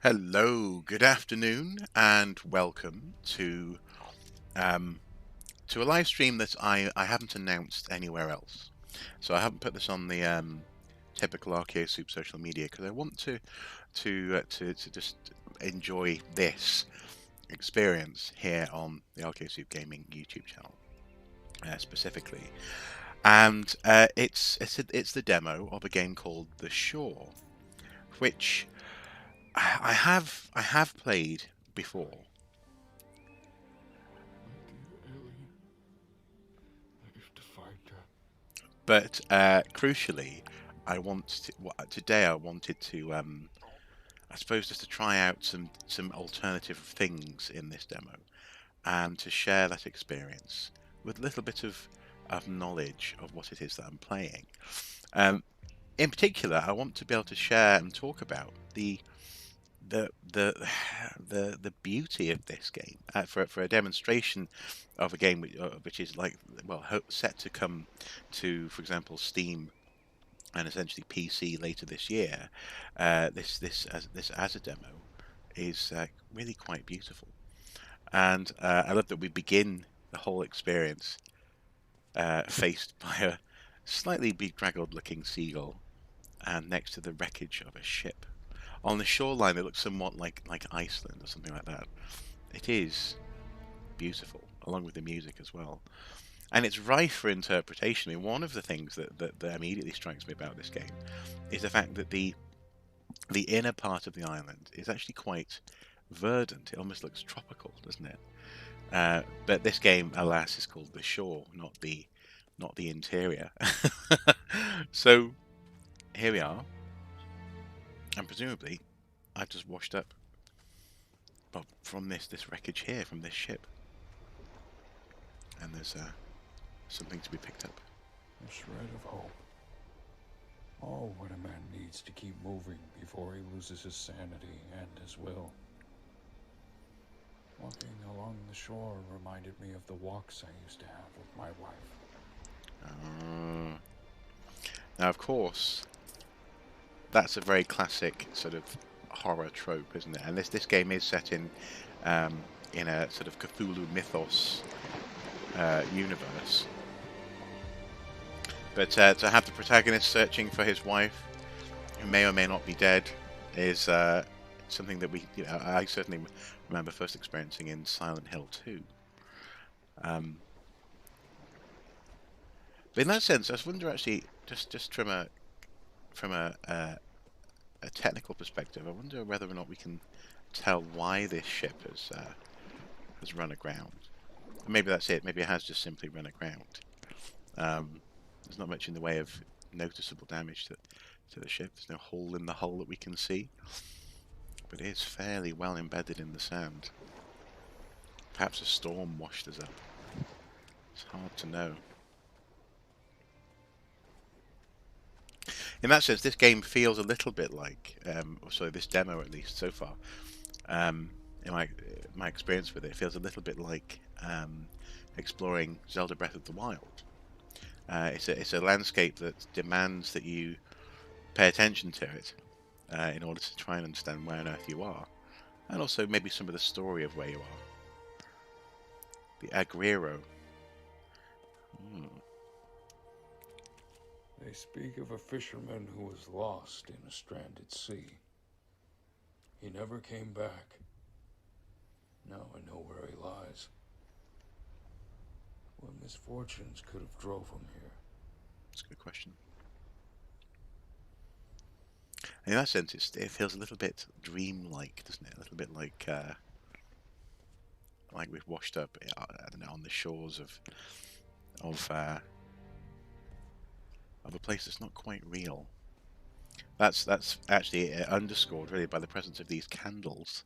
Hello, good afternoon, and welcome um, to a live stream that I haven't announced anywhere else. So I haven't put this on the typical Archaeo Soup social media because I want to just enjoy this experience here on the Archaeo Soup Gaming YouTube channel specifically. And it's the demo of a game called The Shore, which I have played before. But crucially, today I wanted to I suppose just to try out some alternative things in this demo and to share that experience with a little bit of knowledge of what it is that I'm playing. Um, in particular, I want to be able to share and talk about the the the beauty of this game for a demonstration of a game which is like set to come to, for example, Steam and essentially PC later this year. This as a demo is really quite beautiful, and I love that we begin the whole experience faced by a slightly bedraggled-looking seagull and next to the wreckage of a ship. On the shoreline, it looks somewhat like Iceland or something like that. It is beautiful, along with the music as well. And it's rife for interpretation. I mean, one of the things that immediately strikes me about this game is the fact that the inner part of the island is actually quite verdant. It almost looks tropical, doesn't it? But this game, alas, is called The Shore, not the interior. So here we are, and presumably I've just washed up, well, from this wreckage here, from this ship, and there's something to be picked up. A shred of hope. Oh, what a man needs to keep moving before he loses his sanity and his will. Walking along the shore reminded me of the walks I used to have with my wife. Now, of course, that's a very classic sort of horror trope, isn't it? And this game is set in a sort of Cthulhu mythos universe. But to have the protagonist searching for his wife, who may or may not be dead, is something that I certainly remember first experiencing in Silent Hill 2. But in that sense, I wonder actually, just from a technical perspective, I wonder whether or not we can tell why this ship has run aground. Maybe that's it. Maybe it has just simply run aground. There's not much in the way of noticeable damage to the ship. There's no hole in the hull that we can see, but it is fairly well embedded in the sand. Perhaps a storm washed us up. It's hard to know. In that sense, this game feels a little bit like, this demo at least so far, in my experience with it, feels a little bit like exploring Zelda Breath of the Wild. It's a landscape that demands that you pay attention to it in order to try and understand where on earth you are, and also maybe some of the story of where you are. The Agüero. They speak of a fisherman who was lost in a stranded sea. He never came back. Now I know where he lies. What misfortunes could have drove him here? That's a good question. In that sense, it feels a little bit dreamlike, doesn't it? A little bit like we've washed up, I don't know, on the shores of a place that's not quite real. That's actually underscored really by the presence of these candles.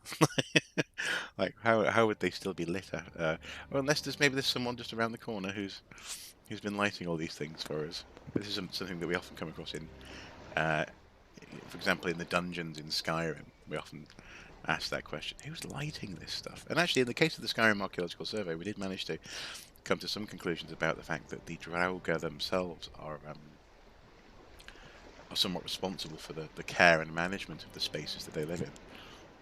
Like how would they still be lit? Well, unless there's someone just around the corner who's been lighting all these things for us. This is something that we often come across in, for example, in the dungeons in Skyrim. We often ask that question: who's lighting this stuff? And actually, in the case of the Skyrim Archaeological Survey, we did manage to come to some conclusions about the fact that the Draugr themselves are somewhat responsible for the care and management of the spaces that they live in.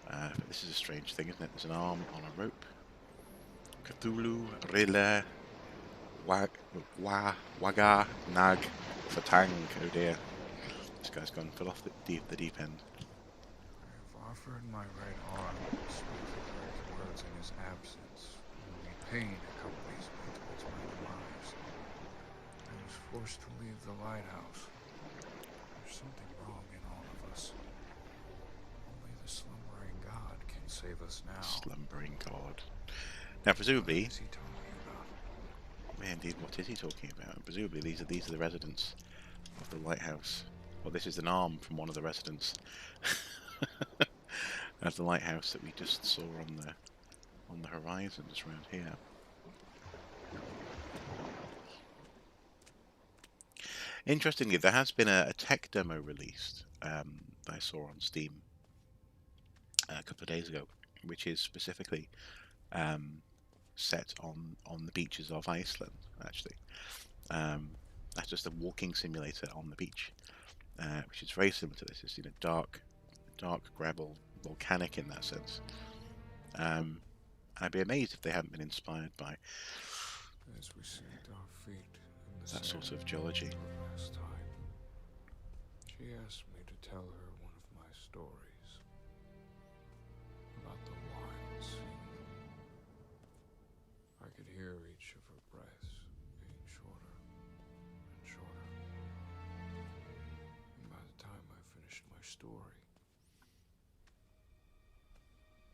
But this is a strange thing, isn't it? There's an arm on a rope. Cthulhu, Rila, Waga, Nag, Fatang. Oh dear. This guy's gone full off the deep end. I've offered my right arm to speak the correct words in his absence. Only pain accompanies me towards my demise. I was forced to leave the lighthouse. There's something wrong in all of us. Only the slumbering God can save us now. Slumbering God. Now, presumably, What is he talking about? yeah, indeed, what is he talking about? Presumably, these are the residents of the lighthouse. Well, this is an arm from one of the residents of the lighthouse that we just saw on the horizon, just around here. Interestingly, there has been a tech demo released that I saw on Steam a couple of days ago, which is specifically set on the beaches of Iceland. Actually, that's just a walking simulator on the beach, which is very similar to this. It's dark gravel, volcanic in that sense. I'd be amazed if they hadn't been inspired by As we sink our feet in the that sand sort of geology. last time, she asked me to tell her one of my stories about the wild sea. I could hear each of her breaths getting shorter and shorter. And by the time I finished my story,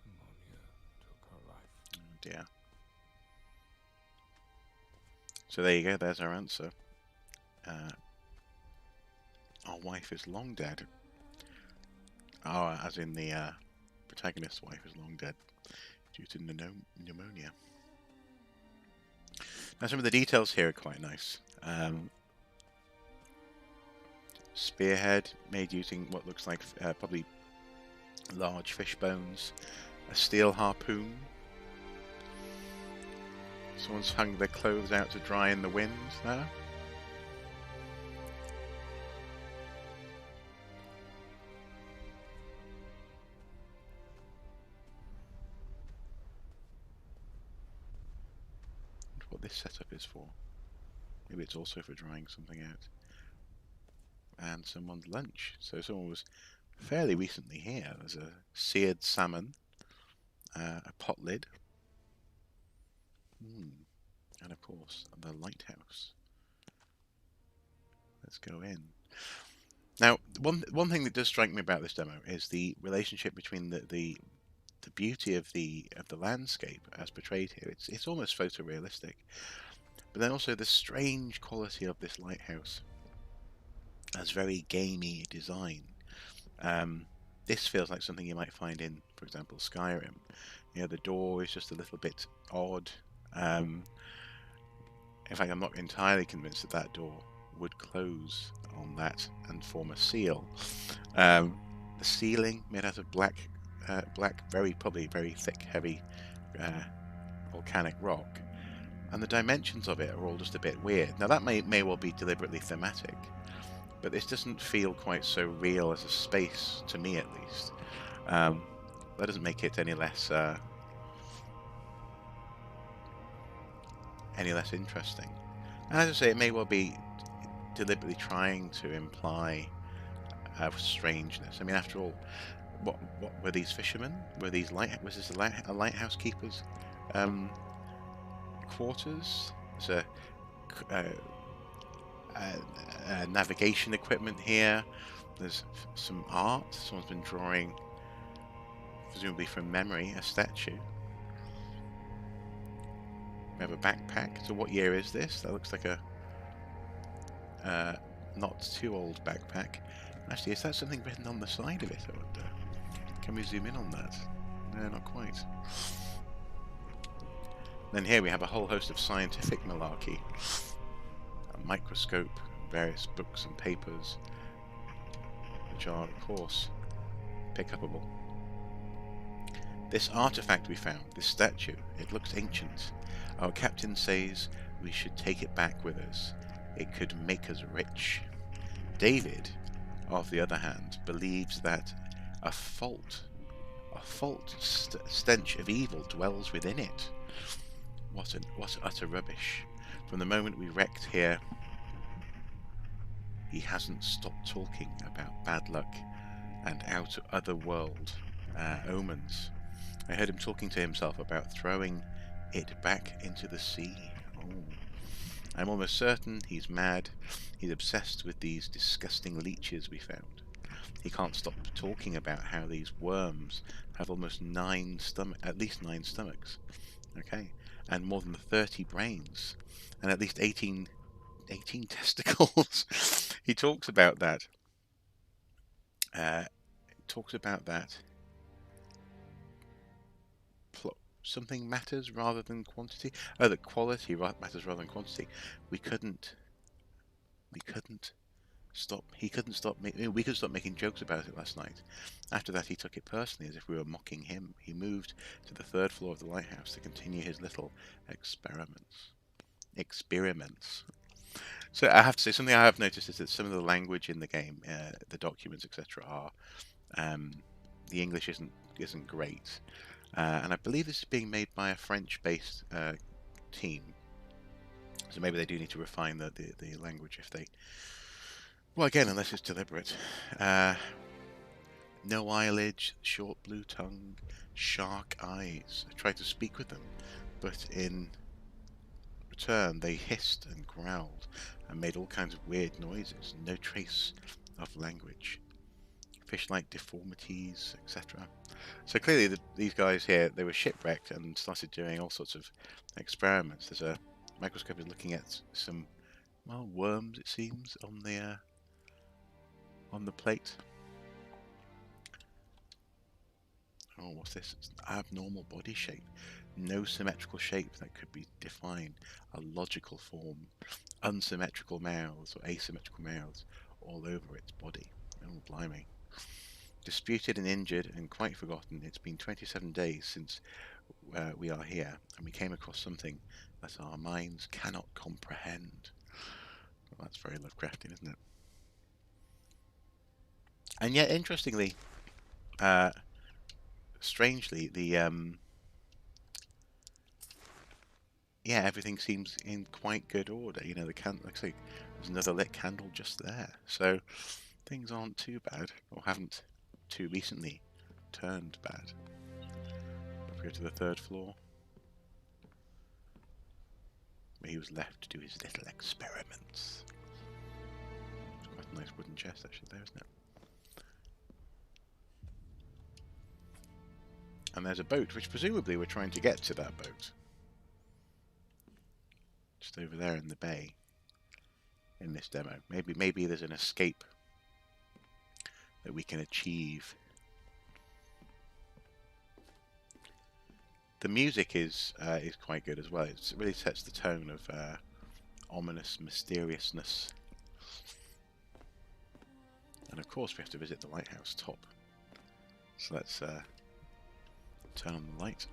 pneumonia took her life. Oh dear. So there you go, there's our answer. Our wife is long dead. Oh, as in the protagonist's wife is long dead due to pneumonia. Now some of the details here are quite nice. Spearhead made using what looks like probably large fish bones. A steel harpoon. Someone's hung their clothes out to dry in the wind there. Wonder what this setup is for. Maybe it's also for drying something out. And someone's lunch. So someone was fairly recently here. There's a seared salmon, a pot lid. And of course, the lighthouse. Let's go in. Now, one thing that does strike me about this demo is the relationship between the beauty of the landscape as portrayed here. It's almost photorealistic, but then also the strange quality of this lighthouse as very gamey design. This feels like something you might find in, for example, Skyrim. The door is just a little bit odd. In fact, I'm not entirely convinced that door would close on that and form a seal. The ceiling made out of black, probably very thick, heavy volcanic rock, and the dimensions of it are all just a bit weird. Now that may well be deliberately thematic, but this doesn't feel quite so real as a space, to me at least. That doesn't make it any less interesting. And as I say, it may well be deliberately trying to imply strangeness. I mean, after all, what were these fishermen? Was this a lighthouse keeper's quarters? There's a navigation equipment here. There's some art. Someone's been drawing, presumably from memory, a statue. We have a backpack. So what year is this? That looks like a not too old backpack. Actually, is that something written on the side of it, I wonder? Can we zoom in on that? No, not quite. Then here we have a whole host of scientific malarkey. A microscope, various books and papers, which are, of course, pick-upable. This artifact we found, this statue, it looks ancient. Our captain says we should take it back with us. It could make us rich. David, on the other hand, believes that a fault A fault stench of evil dwells within it. What utter rubbish. From the moment we wrecked here, he hasn't stopped talking about bad luck and out of other world omens. I heard him talking to himself about throwing it back into the sea. Oh. I'm almost certain he's mad. He's obsessed with these disgusting leeches we found. He can't stop talking about how these worms have almost at least 9 stomachs. Okay. And more than 30 brains. And at least 18 testicles. He talks about that. Something matters rather than quantity. Oh, that quality matters rather than quantity. We couldn't stop. He couldn't stop. We could stop making jokes about it last night. After that, he took it personally, as if we were mocking him. He moved to the 3rd floor of the lighthouse to continue his little experiments. So I have to say, something I have noticed is that some of the language in the game, the documents, etc., are the English isn't great, and I believe this is being made by a French-based team. So maybe they do need to refine the language if they. Well, again, unless it's deliberate. No eyelids, short blue tongue, shark eyes. I tried to speak with them, but in return they hissed and growled and made all kinds of weird noises. No trace of language. Fish-like deformities, etc. So clearly these guys here, they were shipwrecked and started doing all sorts of experiments. There's a microscope is looking at some, well, worms, it seems, on the plate. Oh, what's this? It's an abnormal body shape. No symmetrical shape that could be defined. A logical form. Unsymmetrical mouths or asymmetrical mouths all over its body. Oh, blimey. Disputed and injured and quite forgotten. It's been 27 days since we are here, and we came across something that our minds cannot comprehend. Well, that's very Lovecraftian, isn't it? And yet, interestingly, strangely, everything seems in quite good order. You know, the candle looks like there's another lit candle just there, so things aren't too bad, or haven't too recently turned bad. If we go to the 3rd floor, where he was left to do his little experiments. It's quite a nice wooden chest actually there, isn't it? And there's a boat, which presumably we're trying to get to that boat. Just over there in the bay. In this demo. Maybe there's an escape that we can achieve. The music is quite good as well. It really sets the tone of ominous mysteriousness. And of course we have to visit the lighthouse top. So let's turn on the light.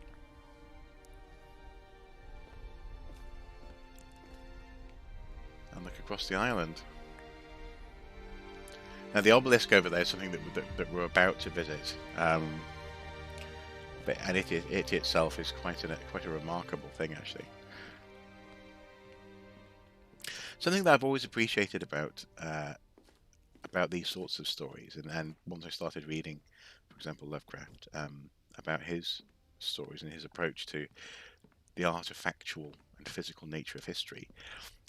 And look across the island. Now the obelisk over there is something that we're about to visit. And it itself is quite a remarkable thing, actually. Something that I've always appreciated about these sorts of stories, and once I started reading, for example, Lovecraft, about his stories and his approach to the artifactual and physical nature of history,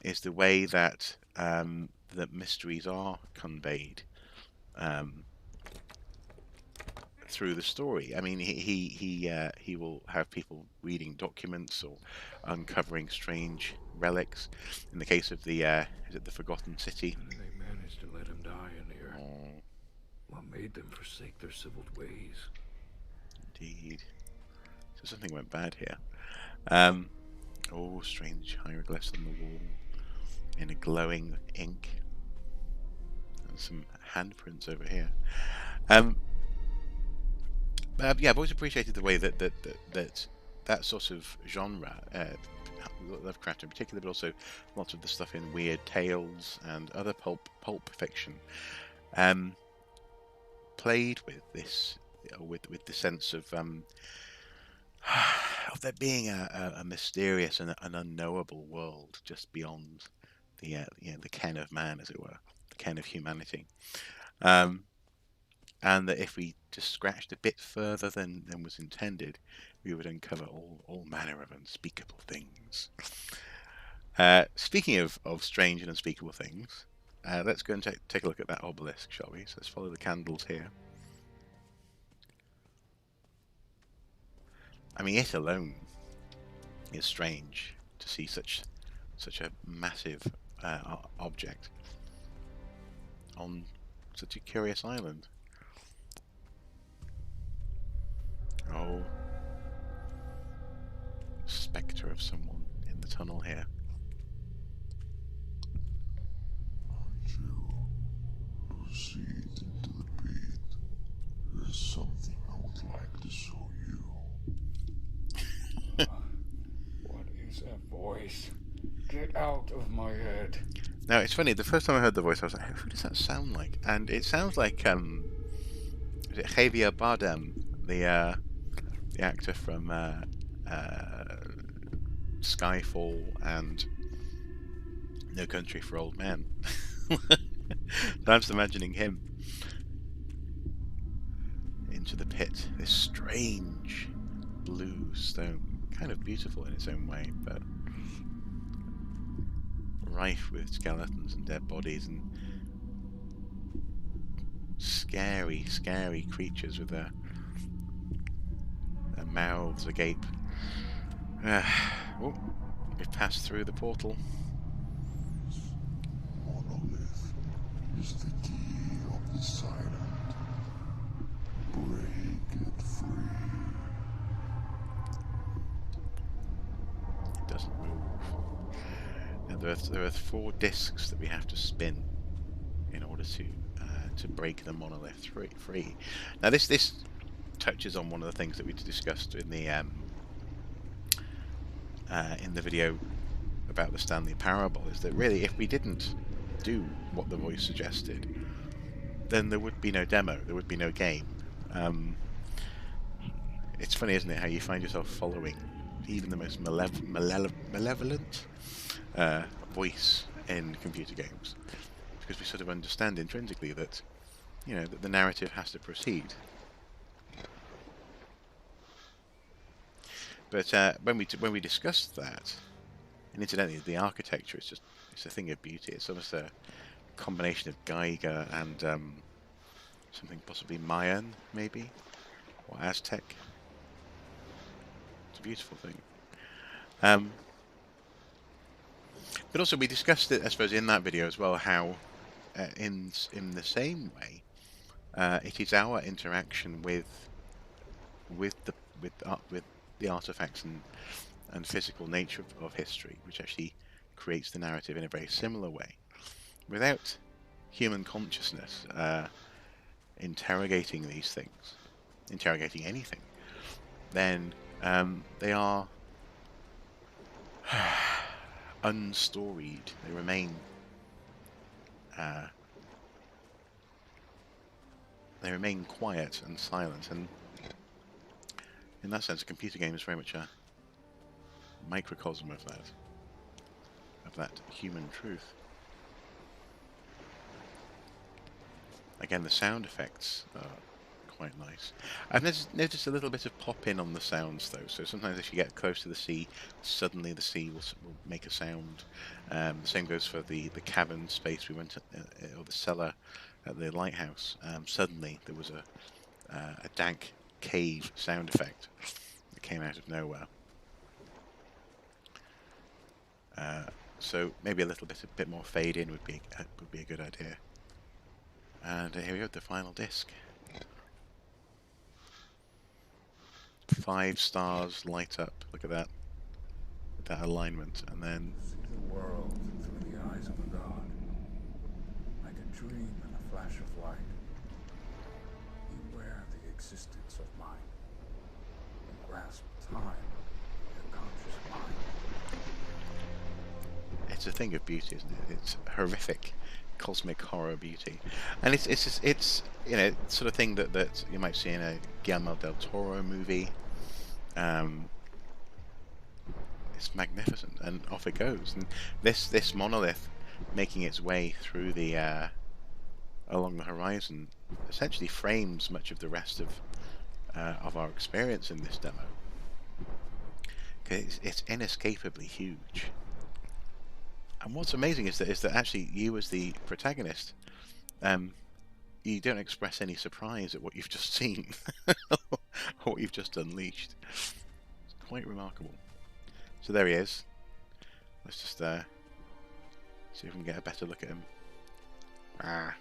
is the way that that mysteries are conveyed through the story. I mean, he will have people reading documents or uncovering strange relics. In the case of the is it the Forgotten City? How did they manage to let him die in here? Oh, What made them forsake their civil ways? indeed. So something went bad here. Oh, strange hieroglyphs on the wall in a glowing ink, and some handprints over here. Yeah, I've always appreciated the way that sort of genre, Lovecraft in particular, but also lots of the stuff in Weird Tales and other pulp fiction, played with this with the sense of of there being a mysterious and an unknowable world just beyond the ken of man, as it were, the ken of humanity. Um, and that if we just scratched a bit further than was intended, we would uncover all manner of unspeakable things. Speaking of strange and unspeakable things, let's go and take a look at that obelisk, shall we? So let's follow the candles here. I mean, it alone is strange to see such a massive object on such a curious island. Oh, spectre of someone in the tunnel here. Aren't you? Proceed into the pit. There's something I would like to show you. What is that voice? Get out of my head. Now it's funny. The first time I heard the voice, I was like, "Who does that sound like?" And it sounds like is it Javier Bardem, the actor from Skyfall and No Country for Old Men. I'm just imagining him into the pit. This strange blue stone, kind of beautiful in its own way, but rife with skeletons and dead bodies and scary creatures with their mouths agape. Oh, we've passed through the portal. Monolith is the key of this island. Break it free. It doesn't move. And there are 4 discs that we have to spin in order to break the monolith free. Now this touches on one of the things that we discussed in the video about the Stanley Parable, is that really if we didn't do what the voice suggested, then there would be no demo, there would be no game. It's funny, isn't it, how you find yourself following even the most malevolent voice in computer games, because we sort of understand intrinsically that, you know, that the narrative has to proceed. But when we discussed that, and incidentally, the architecture is it's a thing of beauty. It's almost a combination of Geiger and something possibly Mayan, maybe, or Aztec. It's a beautiful thing. But also we discussed it, I suppose, in that video as well, how in the same way, it is our interaction with the artifacts and physical nature of history which actually creates the narrative in a very similar way. Without human consciousness interrogating these things, interrogating anything, then they are unstoried. They remain quiet and silent, and in that sense a computer game is very much a microcosm of that human truth. Again, the sound effects are quite nice. I've noticed a little bit of pop-in on the sounds though, so sometimes if you get close to the sea, suddenly the sea will make a sound. The same goes for the cabin space we went to, or the cellar at the lighthouse. Suddenly there was a dank cave sound effect that came out of nowhere. So maybe a bit more fade in would be a good idea. And here we go, the final disc. 5 stars light up. Look at that. That alignment, and then See the world through the eyes of a god, like a dream and a flash of light. Beware the existence of mind. You grasp time with your conscious mind. it's a thing of beauty, isn't it? It's horrific cosmic horror beauty, and it's you know, sort of thing that you might see in a Guillermo del Toro movie. It's magnificent, and off it goes. And this monolith making its way through the along the horizon essentially frames much of the rest of our experience in this demo. It's inescapably huge. And what's amazing is that actually you, as the protagonist, you don't express any surprise at what you've just seen, or what you've just unleashed. It's quite remarkable. So there he is. Let's just see if we can get a better look at him. Ah.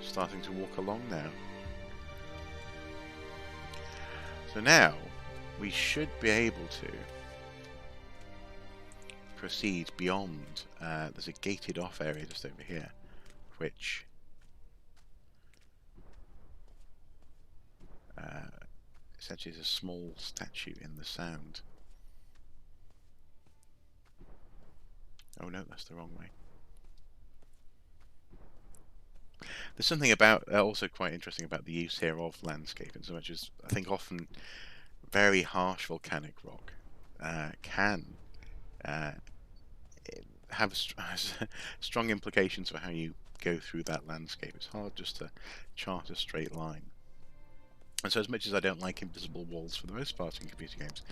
Starting to walk along now. So now we should be able to proceed beyond. There's a gated off area just over here, which essentially is a small statue in the sand. Oh no, that's the wrong way. There's something about also quite interesting about the use here of landscape, in so much as I think often very harsh volcanic rock can have strong implications for how you go through that landscape. It's hard just to chart a straight line. And so, as much as I don't like invisible walls for the most part in computer games,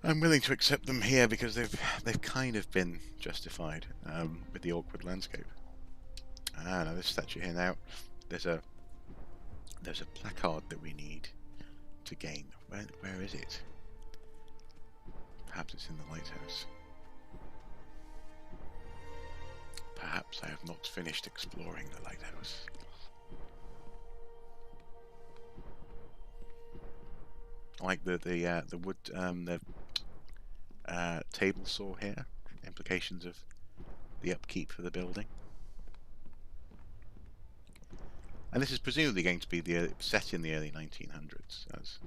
I'm willing to accept them here because they've kind of been justified with the awkward landscape. Now this statue here. Now there's a placard that we need to gain. Where is it? Perhaps it's in the lighthouse. Perhaps I have not finished exploring the lighthouse. I like the wood table saw here. Implications of the upkeep for the building. And this is presumably going to be set in the early 1900s, as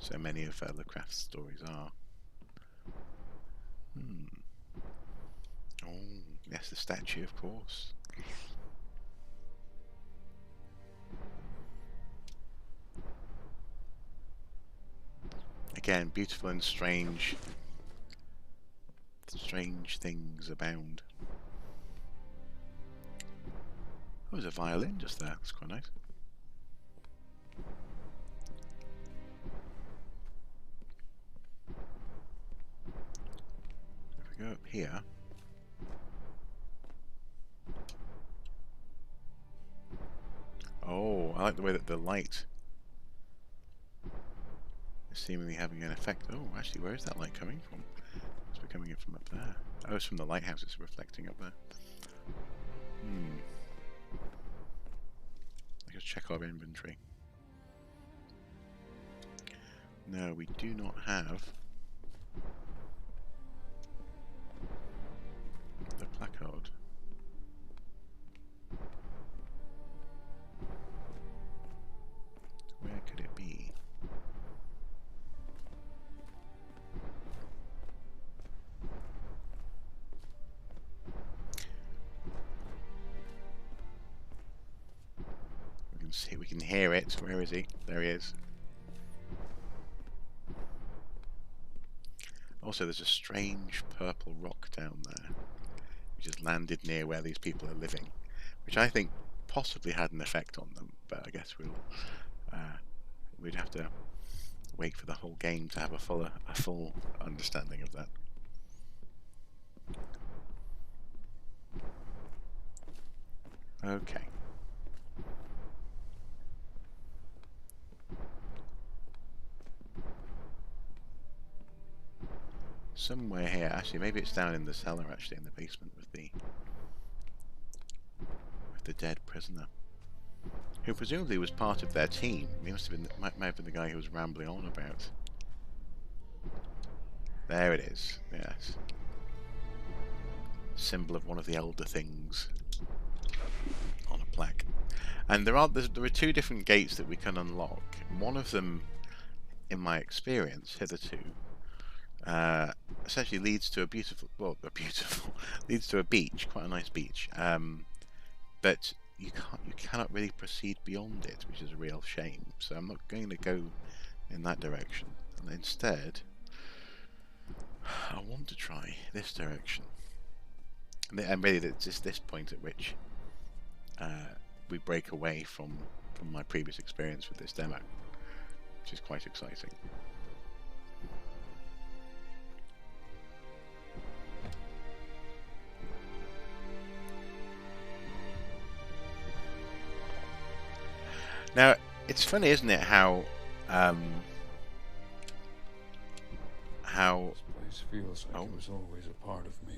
so many of Lovecraft's stories are. Oh, yes, the statue, of course. Again, beautiful and strange things abound. Oh, there's a violin just there. That's quite nice. If we go up here, oh, I like the way that the light is seemingly having an effect. Oh, actually, where is that light coming from? Must be coming in from up there. Oh, it's from the lighthouse. It's reflecting up there. Let's check our inventory. No, we do not have the placard. Where could it be? See, we can hear it. Where is he? There he is. Also, there's a strange purple rock down there, which has landed near where these people are living, which I think possibly had an effect on them. But I guess we'd have to wait for the whole game to have a full understanding of that. Okay. Somewhere here, actually, maybe it's down in the cellar, actually, in the basement with the dead prisoner, who presumably was part of their team. He must have been, might have been the guy who was rambling on about. There it is. Yes, symbol of one of the elder things on a plaque. And there are two different gates that we can unlock. One of them, in my experience hitherto, essentially leads to a beautiful, leads to a beach, quite a nice beach. But you cannot really proceed beyond it, which is a real shame. So I'm not going to go in that direction. And instead, I want to try this direction. And really, it's just this point at which we break away from my previous experience with this demo, which is quite exciting. Now, it's funny, isn't it, how This place feels like it was always a part of me.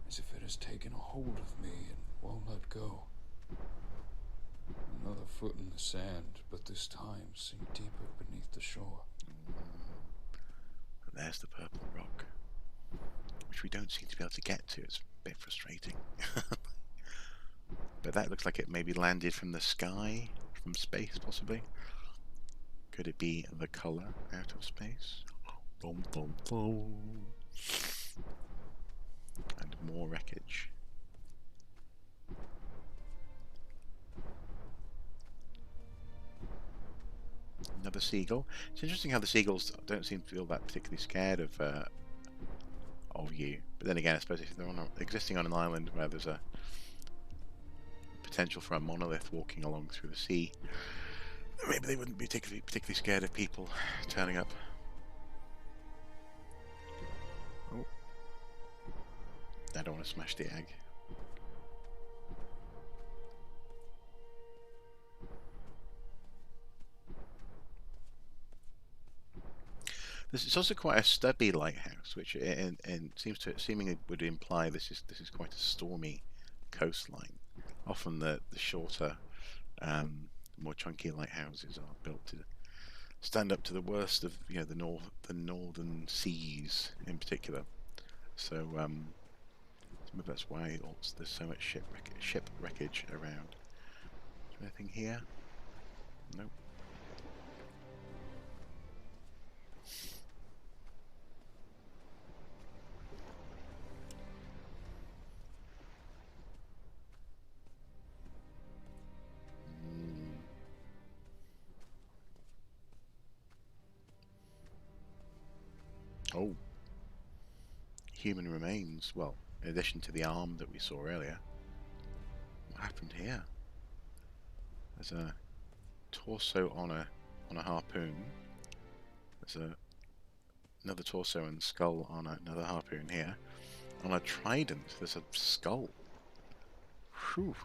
As if it has taken a hold of me and won't let go. Another foot in the sand, but this time sink deeper beneath the shore. And there's the purple rock, which we don't seem to be able to get to. It's a bit frustrating. But that looks like it maybe landed from the sky, from space possibly. Could it be the colour out of space? Boom, boom, boom. And more wreckage. Another seagull. It's interesting how the seagulls don't seem to feel that particularly scared of you. But then again, I suppose if they're existing on an island where there's a potential for a monolith walking along through the sea, maybe they wouldn't be particularly scared of people turning up. Oh, I don't want to smash the egg. It's also quite a stubby lighthouse, which seemingly would imply this is quite a stormy coastline. Often the shorter, more chunky lighthouses are built to stand up to the worst of the northern seas in particular. So maybe that's why there's so much ship wreckage around. Is there anything here? Nope. Oh, human remains. Well, in addition to the arm that we saw earlier. What happened here? There's a torso on a harpoon. There's another torso and skull on another harpoon here. On a trident, there's a skull. Whew.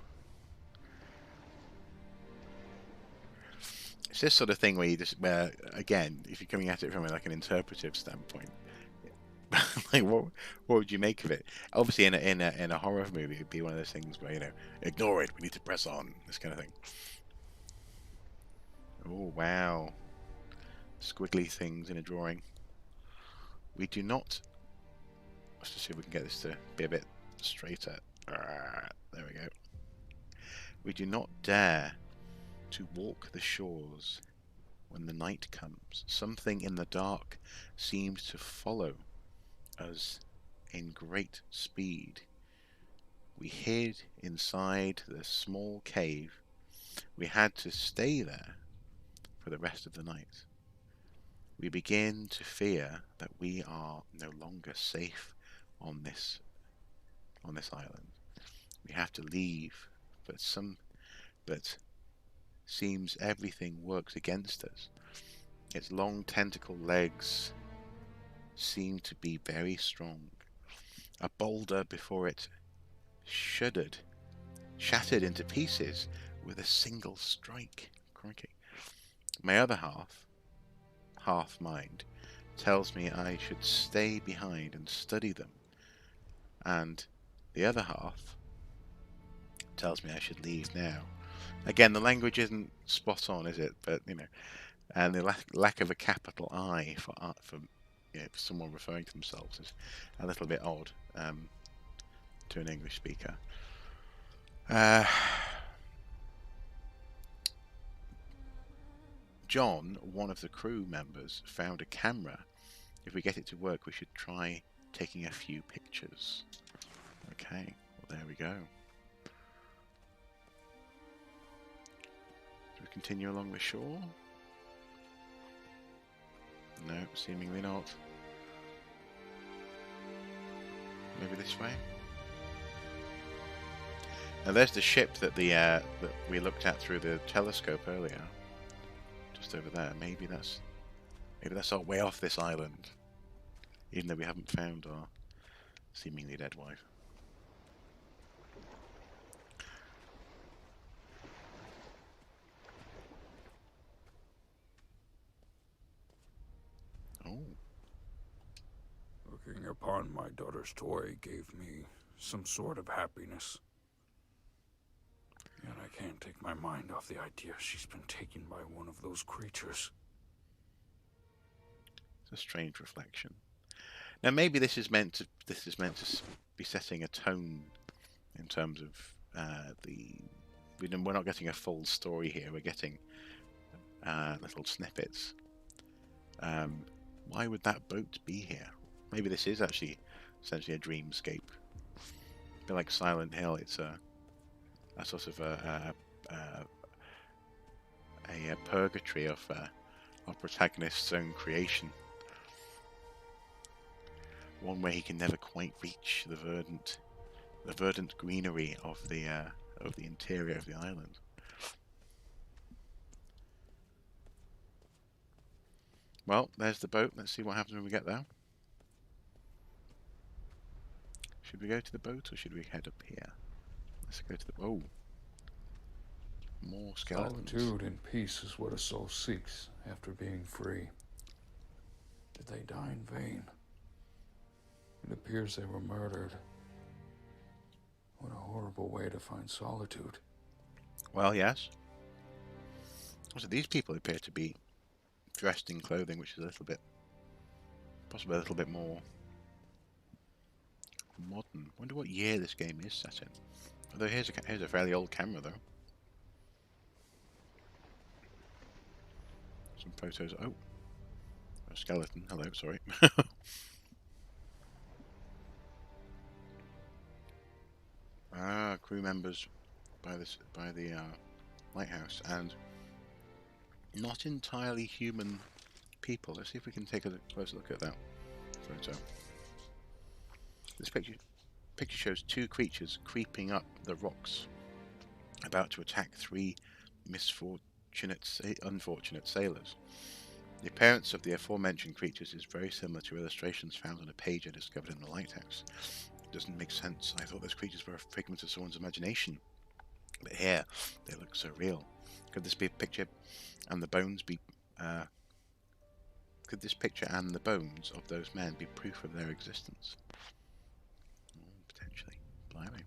It's this sort of thing where again, if you're coming at it from like an interpretive standpoint, like what would you make of it? Obviously, in a horror movie, it'd be one of those things where ignore it. We need to press on. This kind of thing. Oh wow, squiggly things in a drawing. We do not. Let's just see if we can get this to be a bit straighter. There we go. We do not dare to walk the shores when the night comes. Something in the dark seems to follow us in great speed. We hid inside the small cave. We had to stay there for the rest of the night. We begin to fear that we are no longer safe on this island. We have to leave, but seems everything works against us. Its long tentacle legs seem to be very strong. A boulder before it shattered into pieces with a single strike. Crikey. My other half mind, tells me I should stay behind and study them, and the other half tells me I should leave now. Again, the language isn't spot on, is it? But and the lack of a capital I for someone referring to themselves is a little bit odd to an English speaker. John, one of the crew members, found a camera if we get it to work, we should try taking a few pictures. Okay, well, there we go. Do we continue along the shore? No, seemingly not. Maybe this way? Now there's the ship that that we looked at through the telescope earlier. Just over there. Maybe that's our way off this island. Even though we haven't found our seemingly dead wife. Oh. Looking upon my daughter's toy gave me some sort of happiness. Yet I can't take my mind off the idea she's been taken by one of those creatures. It's a strange reflection. Now maybe this is meant to be setting a tone in terms of we're not getting a full story here. We're getting little snippets. Why would that boat be here? Maybe this is actually essentially a dreamscape. A bit like Silent Hill. It's a sort of a purgatory of our protagonist's own creation. One where he can never quite reach the verdant greenery of the interior of the island. Well, there's the boat. Let's see what happens when we get there. Should we go to the boat or should we head up here? Let's go to the... Oh! More skeletons. Solitude and peace is what a soul seeks after being free. Did they die in vain? It appears they were murdered. What a horrible way to find solitude. Well, yes. Also, these people appear to be dressed in clothing which is a little bit... possibly a little bit more... modern. I wonder what year this game is set in. Although here's a fairly old camera though. Some photos. Oh, a skeleton. Hello, sorry. Crew members by the lighthouse and not entirely human people. Let's see if we can take a closer look at that photo. This picture shows two creatures creeping up the rocks, about to attack three unfortunate sailors. The appearance of the aforementioned creatures is very similar to illustrations found on a page I discovered in the lighthouse. It doesn't make sense. I thought those creatures were a figment of someone's imagination, but here they look so real. Could this be a picture and the bones be... could this picture and the bones of those men be proof of their existence? Potentially. Blimey.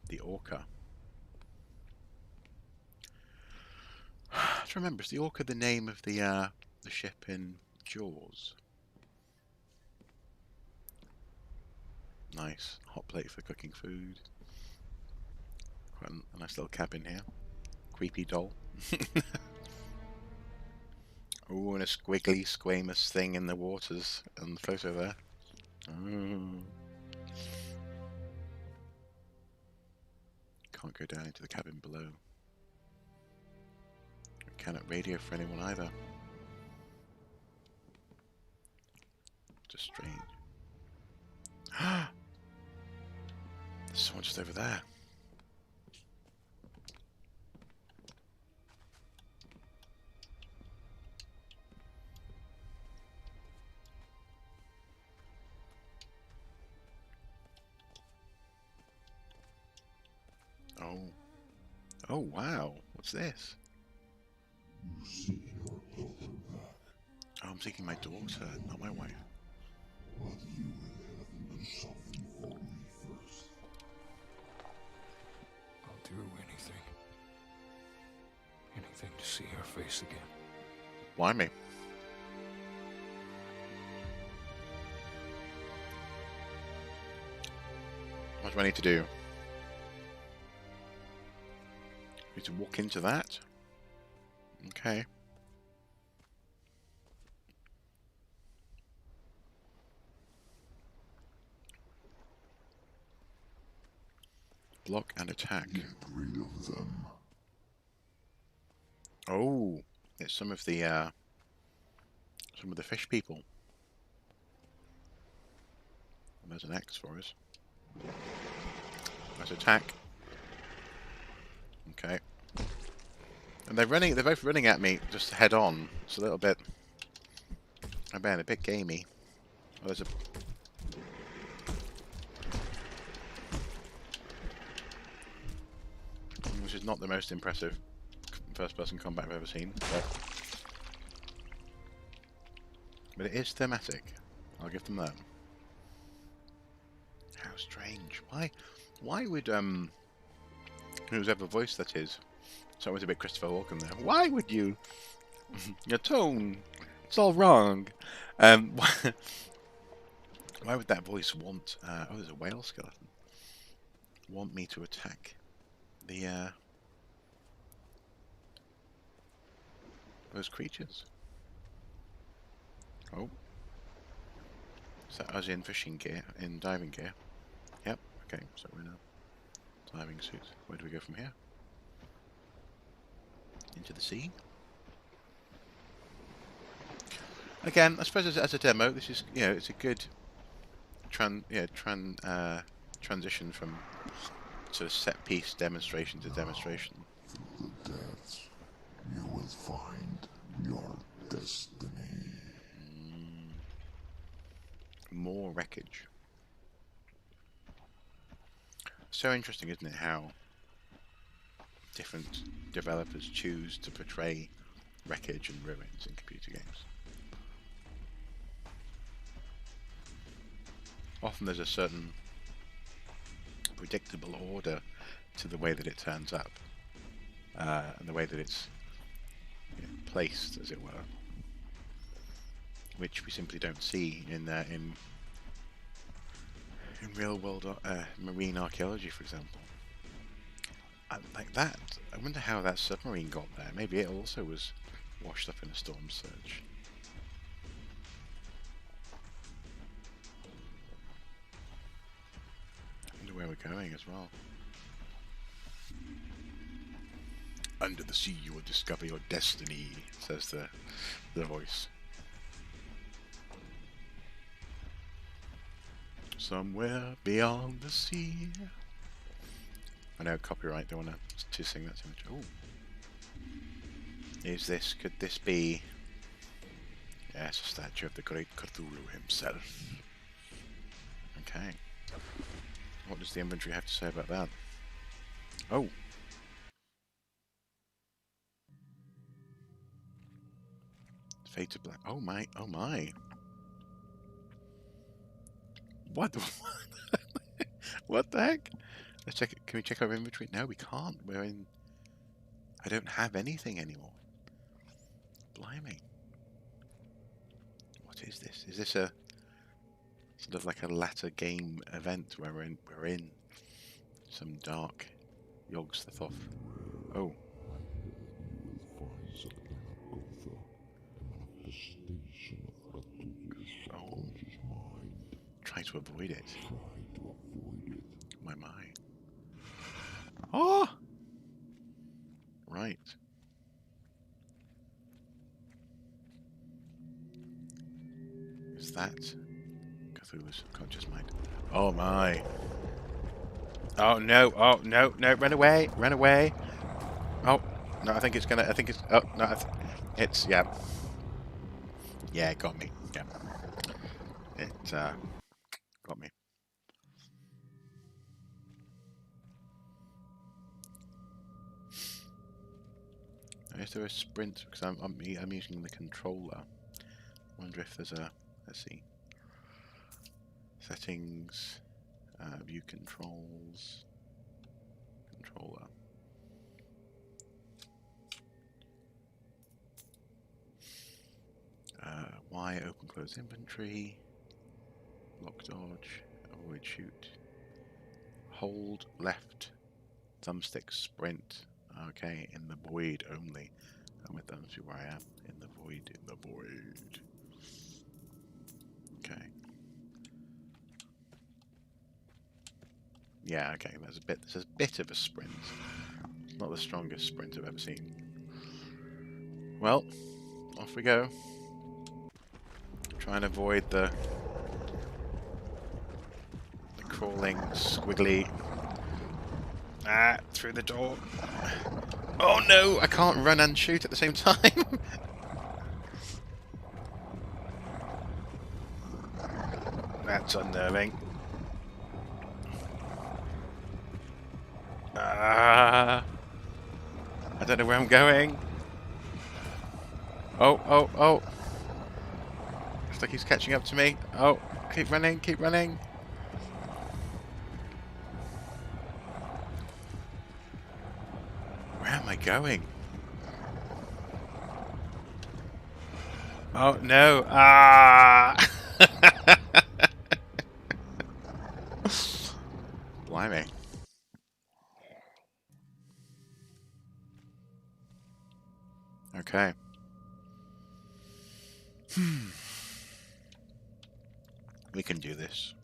The Orca. I have to remember, is the Orca the name of the ship in Jaws? Nice. Hot plate for cooking food. Quite a nice little cabin here. Creepy doll. Oh, and a squiggly, squamous thing in the waters on the photo there. Oh. Can't go down into the cabin below. Cannot radio for anyone either. Just strange. There's someone just over there. Oh. Oh, wow. What's this? You seek your daughter back, Oh, I'm seeking my daughter, not my wife. but you will have to do something for me first. I'll do anything. Anything to see her face again. Why me? do I need to do? I need to walk into that? Okay. Block and attack. Get rid of them. Oh, it's some of the fish people. And there's an X for us. Let's attack. Okay. And they're both running at me just head on. It's a little bit, a bit gamey. Oh, there's a... Which is not the most impressive first-person combat I've ever seen, but it is thematic. I'll give them that. How strange. Why would, whoever voice that is, so it was a bit Christopher Walken there. Why would you, your tone, it's all wrong. Why would that voice want, oh, there's a whale skeleton, want me to attack the, those creatures? Oh. Is that us in fishing gear, in diving gear? Yep, okay, so we're in a diving suit. Where do we go from here? Into the sea? Again, I suppose as a demo, this is, you know, it's a good transition from sort of set piece demonstration to demonstration. Through the depths, you will find your destiny. More wreckage. So interesting, isn't it, how different developers choose to portray wreckage and ruins in computer games. Often there's a certain predictable order to the way that it turns up, and the way that it's, you know, placed, as it were, which we simply don't see in real world marine archaeology, for example. Like that, I wonder how that submarine got there. Maybe it also was washed up in a storm surge. I wonder where we're going as well. Under the sea you will discover your destiny, says the voice. Somewhere beyond the sea. I know, copyright, don't want to sing that too much. Oh. Could this be... Yes, a statue of the great Cthulhu himself. Okay. What does the inventory have to say about that? Oh. Fated black. Oh my, oh my. What the... What the heck? Let's check it. Can we check our inventory? No, we can't. We're in... I don't have anything anymore. Blimey. What is this? Is this a sort of like a latter game event where we're in some dark Yog-Sothoth? Oh. Oh. Try to avoid it. My. Oh! Right. Is that Cthulhu's subconscious mind? Oh my. Oh no, oh no, no, run away, run away. Oh, no, I think it's, oh, no, it's, yeah. Yeah, it got me, yeah. It, got me. Is there a sprint? Because I'm using the controller. Wonder if there's a, let's see. Settings, view controls, controller. Y, open close inventory, block dodge, avoid shoot. hold left thumbstick sprint. Okay, in the void only. I'm with them, see where I am. In the void, in the void. Okay. Yeah, okay, there's a bit of a sprint. It's not the strongest sprint I've ever seen. Well, off we go. Try and avoid the crawling, squiggly. Through the door. Oh no, I can't run and shoot at the same time. That's unnerving. I don't know where I'm going. Oh, oh, oh. Looks like he's catching up to me. Oh, keep running, keep running. Where am I going? Oh, no. Blimey. Okay. We can do this.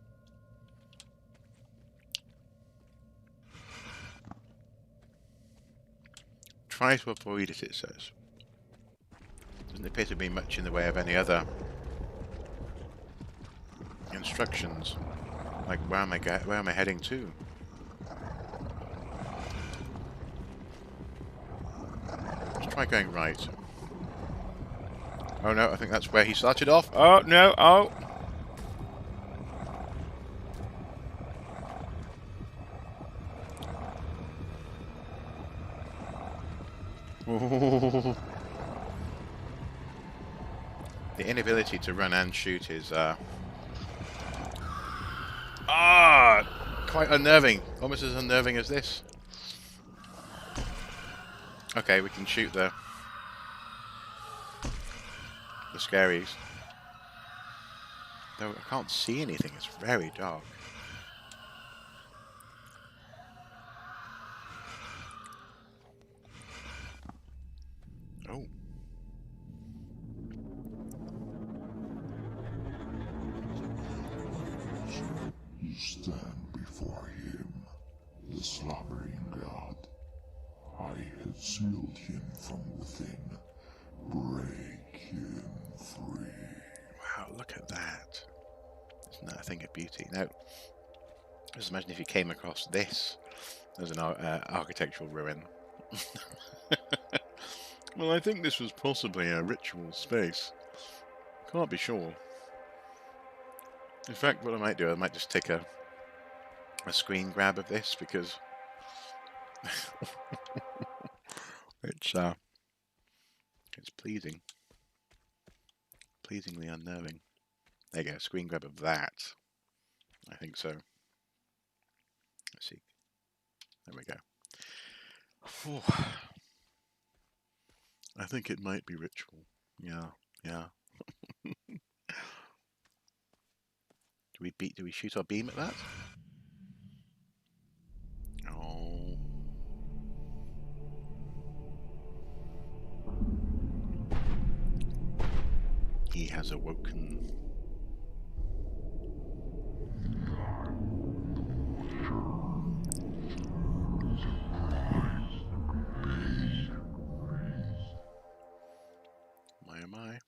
Try to avoid it, it says. Doesn't appear to be much in the way of any other instructions. Like, where am I heading to? Let's try going right. Oh no, I think that's where he started off. Oh no, oh! The inability to run and shoot is quite unnerving. Almost as unnerving as this. Okay, we can shoot the scaries. Though I can't see anything, it's very dark. Oh. You stand before him, the slumbering god. I have sealed him from within. Break him free. Wow, look at that. Isn't that a thing of beauty? Now, just imagine if you came across this as an architectural ruin. Well, I think this was possibly a ritual space. Can't be sure. In fact, what I might do, I might just take a screen grab of this, because it's pleasing. Pleasingly unnerving. There you go, screen grab of that. I think so. Let's see. There we go. I think it might be ritual. Yeah, yeah. Do we shoot our beam at that? Oh. He has awoken. My, oh my.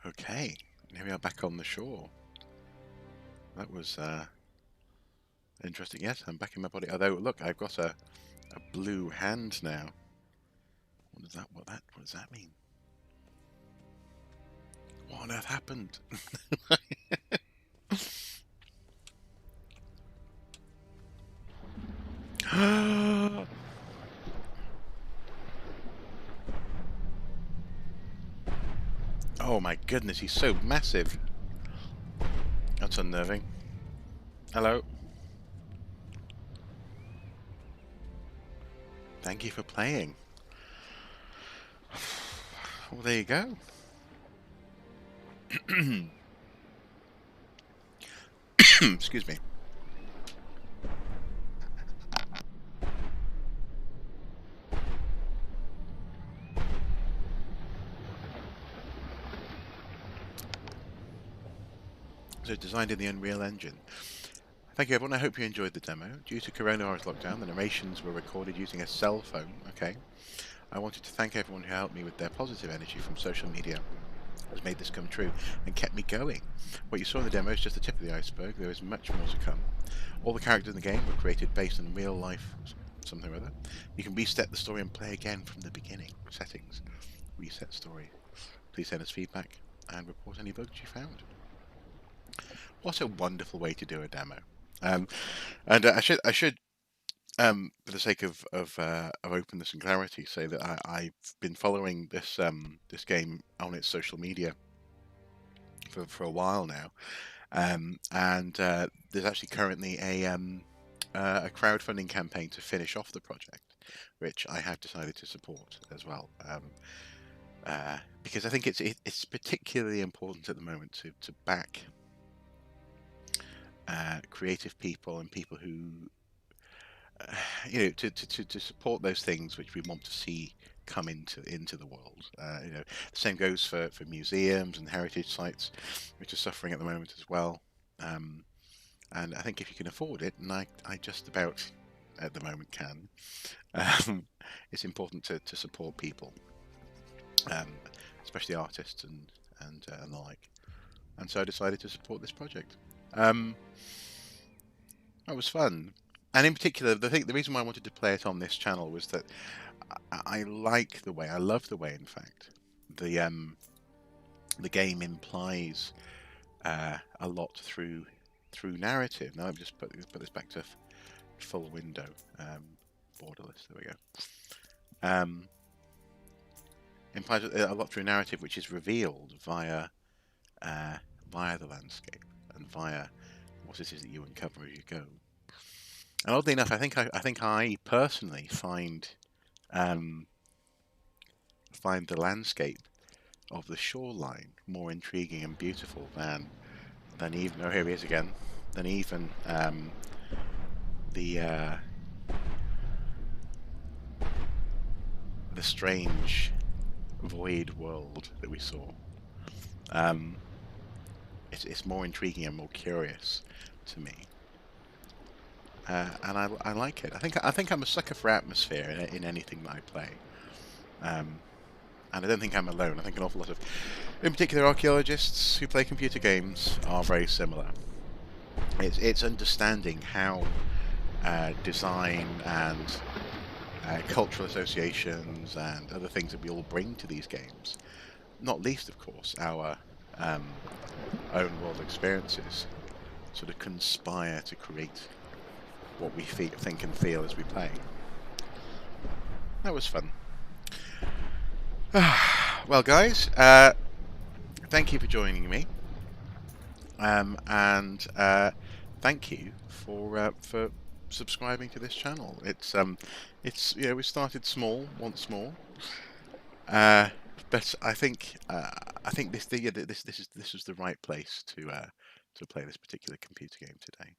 Okay, here we are back on the shore. That was interesting. Yes, I'm back in my body. Although, look, I've got a blue hand now. What does that mean? What on earth happened? Oh my goodness, he's so massive. That's unnerving. Hello. Thank you for playing. Well, there you go. Excuse me. So designed in the Unreal Engine. Thank you, everyone. I hope you enjoyed the demo. Due to coronavirus lockdown, the narrations were recorded using a cell phone. Okay. I wanted to thank everyone who helped me with their positive energy from social media. Has made this come true and kept me going. What you saw in the demo is just the tip of the iceberg. There is much more to come. All the characters in the game were created based on real life something or other. You can reset the story and play again from the beginning. Settings. Reset story. Please send us feedback and report any bugs you found. What a wonderful way to do a demo. And I should for the sake of openness and clarity, say that I've been following this game on its social media for a while now, and there's actually currently a crowdfunding campaign to finish off the project, which I have decided to support as well, because I think it's particularly important at the moment to back creative people and people who to support those things which we want to see come into the world. The same goes for museums and heritage sites, which are suffering at the moment as well. And I think if you can afford it, and I just about at the moment can, it's important to support people, especially artists and the like. And so I decided to support this project. That was fun. And in particular, the reason why I wanted to play it on this channel was that I love the way, in fact, the game implies a lot through narrative. Now I've just put this back to full window, borderless. There we go. Implies a lot through narrative, which is revealed via the landscape and via what it is that you uncover as you go. And oddly enough, I think I personally find the landscape of the shoreline more intriguing and beautiful than even here he is again, than even the strange void world that we saw. It's more intriguing and more curious to me. And I like it. I think I'm a sucker for atmosphere in anything that I play. And I don't think I'm alone. I think an awful lot of, in particular, archaeologists who play computer games are very similar. It's understanding how design and cultural associations and other things that we all bring to these games, not least, of course, our own world experiences, sort of conspire to create what we think and feel as we play. That was fun. Well, guys, thank you for joining me, and thank you for subscribing to this channel. It's we started small once more, but I think this was the right place to play this particular computer game today.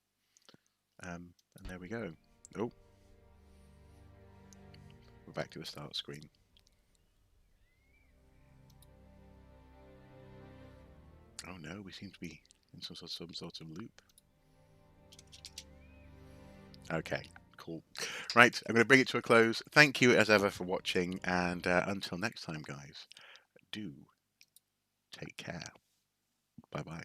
And there we go. Oh, we're back to the start screen. Oh no, we seem to be in some sort of loop. Okay, cool. Right, I'm going to bring it to a close. Thank you as ever for watching, and until next time, guys, do take care. Bye-bye.